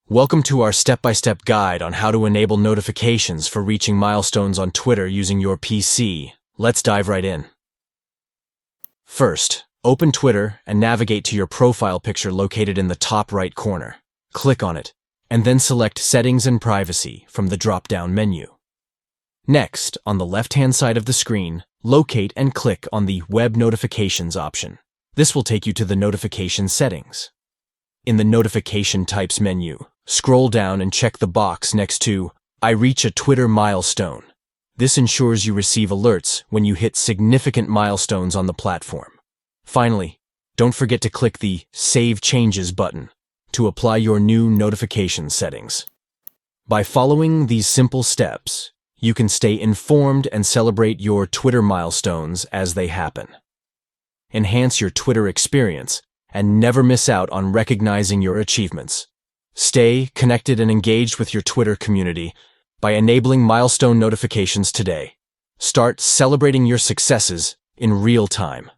Welcome to our step-by-step guide on how to enable notifications for reaching milestones on Twitter using your PC. Let's dive right in. First, open Twitter and navigate to your profile picture located in the top right corner. Click on it, and then select Settings and Privacy from the drop-down menu. Next, on the left-hand side of the screen, locate and click on the Web Notifications option. This will take you to the notification settings. In the Notification Types menu, scroll down and check the box next to I reach a Twitter milestone. This ensures you receive alerts when you hit significant milestones on the platform. Finally, don't forget to click the Save Changes button to apply your new notification settings. By following these simple steps, you can stay informed and celebrate your Twitter milestones as they happen. Enhance your Twitter experience and never miss out on recognizing your achievements. Stay connected and engaged with your Twitter community by enabling milestone notifications today. Start celebrating your successes in real time.